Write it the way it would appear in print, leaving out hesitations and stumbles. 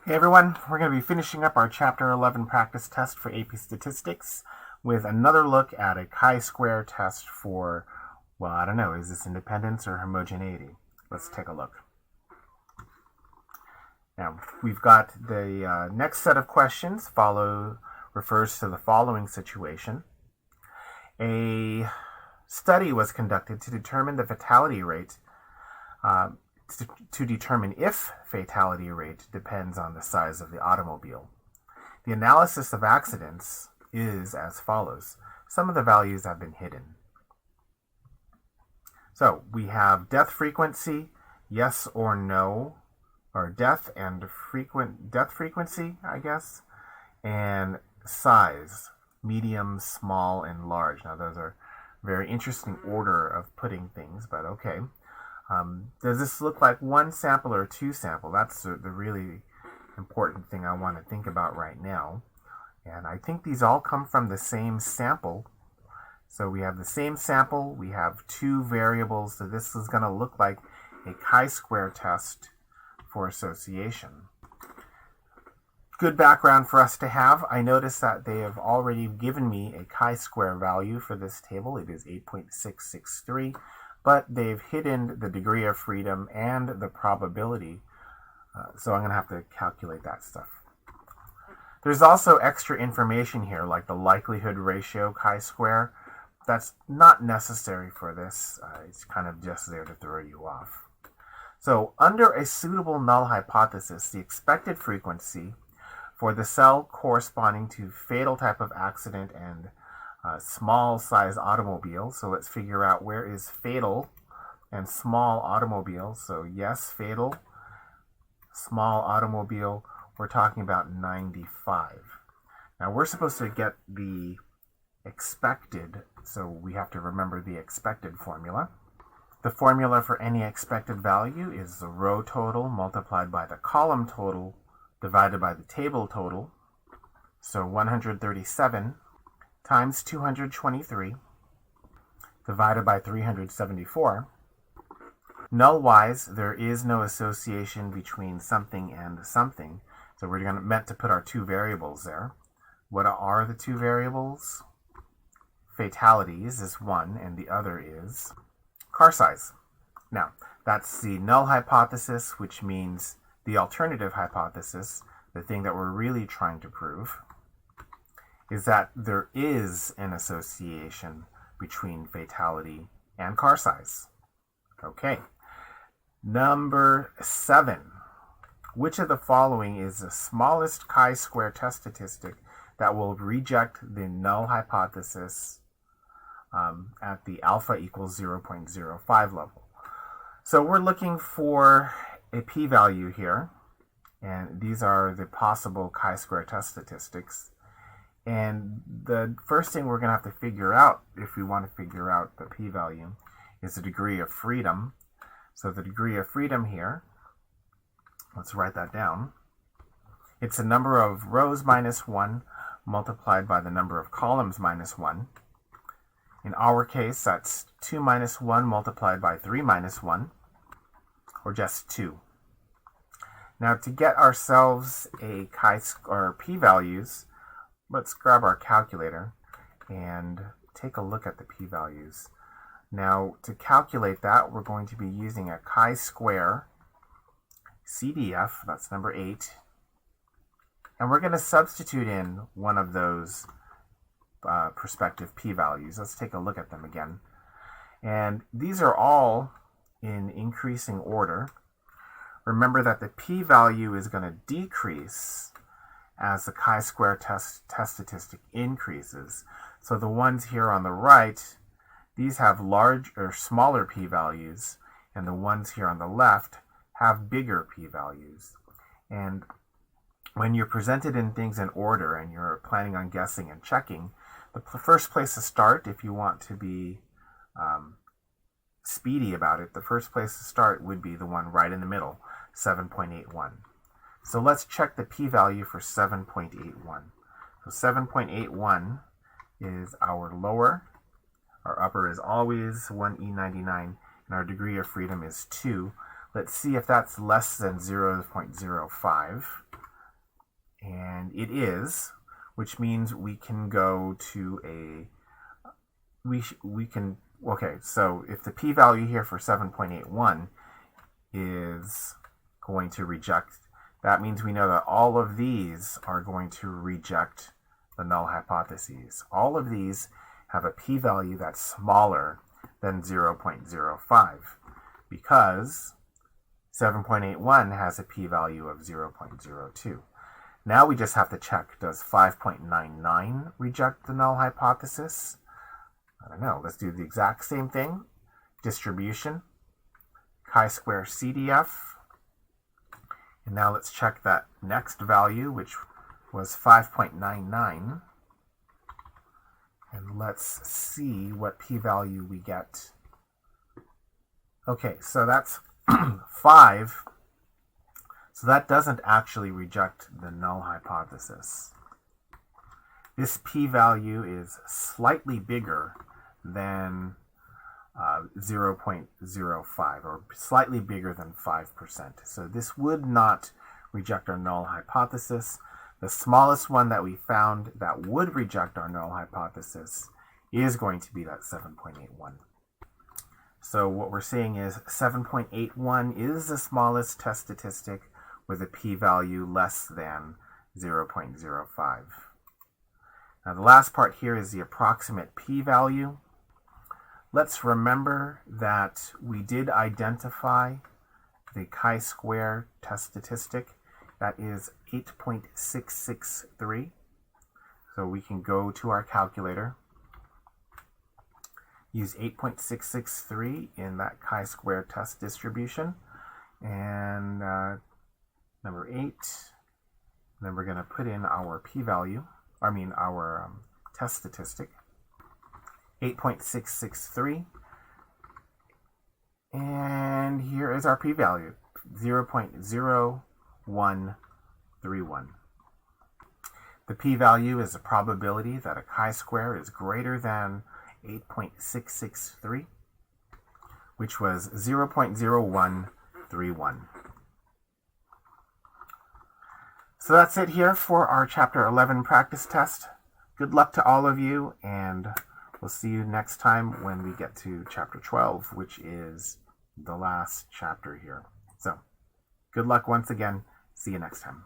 Hey everyone, we're going to be finishing up our Chapter 11 practice test for AP Statistics with another look at a chi-square test for, well, I don't know, is this independence or homogeneity? Let's take a look. Now, we've got the next set of questions refers to the following situation. A study was conducted to determine the fatality rate to determine if fatality rate depends on the size of the automobile. The analysis of accidents is as follows. Some of the values have been hidden. So we have death frequency, yes or no, or death frequency, I guess, and size, medium, small, and large. Now those are very interesting order of putting things, but okay. Does this look like one sample or two sample? That's the really important thing I want to think about right now. And I think these all come from the same sample. So we have the same sample, we have two variables, so this is going to look like a chi-square test for association. Good background for us to have. I notice that they have already given me a chi-square value for this table. It is 8.663. But they've hidden the degree of freedom and the probability, so I'm going to have to calculate that stuff. There's also extra information here, like the likelihood ratio chi-square. That's not necessary for this. It's kind of just there to throw you off. So under a suitable null hypothesis, the expected frequency for the cell corresponding to fatal type of accident and small size automobile. So let's figure out where is fatal and small automobile. So yes, fatal, small automobile, we're talking about 95. Now we're supposed to get the expected, so we have to remember the expected formula. The formula for any expected value is the row total multiplied by the column total divided by the table total. So 137 times 223 divided by 374. Null-wise, there is no association between something and something. So we're meant to put our two variables there. What are the two variables? Fatalities is one, and the other is car size. Now, that's the null hypothesis, which means the alternative hypothesis, the thing that we're really trying to prove, is that there is an association between fatality and car size. Okay. Number 7. Which of the following is the smallest chi-square test statistic that will reject the null hypothesis at the alpha equals 0.05 level? So we're looking for a p-value here, and these are the possible chi-square test statistics. And the first thing we're going to have to figure out, if we want to figure out the p-value, is the degree of freedom. So the degree of freedom here, let's write that down. It's the number of rows minus 1 multiplied by the number of columns minus 1. In our case, that's 2 minus 1 multiplied by 3 minus 1, or just 2. Now to get ourselves a chi-square p-values, let's grab our calculator and take a look at the p-values. Now, to calculate that, we're going to be using a chi-square CDF, that's number 8, and we're going to substitute in one of those prospective p-values. Let's take a look at them again. And these are all in increasing order. Remember that the p-value is going to decrease as the chi-square test statistic increases. So the ones here on the right, these have large or smaller p-values, and the ones here on the left have bigger p-values. And when you're presented in things in order and you're planning on guessing and checking, the first place to start, if you want to be speedy about it, the first place to start would be the one right in the middle, 7.81. So let's check the p-value for 7.81. So 7.81 is our lower. Our upper is always 1E99, and our degree of freedom is 2. Let's see if that's less than 0.05. And it is, which means we can go to okay, so if the p-value here for 7.81 is going to reject, that means we know that all of these are going to reject the null hypotheses. All of these have a p-value that's smaller than 0.05 because 7.81 has a p-value of 0.02. Now we just have to check, does 5.99 reject the null hypothesis? I don't know. Let's do the exact same thing. Distribution, chi-square CDF. And now let's check that next value, which was 5.99. And let's see what p-value we get. Okay, so that's 5. So that doesn't actually reject the null hypothesis. This p-value is slightly bigger than 0.05 or slightly bigger than 5%. So this would not reject our null hypothesis. The smallest one that we found that would reject our null hypothesis is going to be that 7.81. So what we're seeing is 7.81 is the smallest test statistic with a p-value less than 0.05. Now the last part here is the approximate p-value. Let's remember that we did identify the chi-square test statistic. That is 8.663. So we can go to our calculator, use 8.663 in that chi-square test distribution, and number 8. Then we're going to put in our p-value, our test statistic, 8.663. And here is our p-value, 0.0131. The p-value is the probability that a chi-square is greater than 8.663, which was 0.0131. So that's it here for our Chapter 11 practice test. Good luck to all of you, and we'll see you next time when we get to Chapter 12, which is the last chapter here. So good luck once again. See you next time.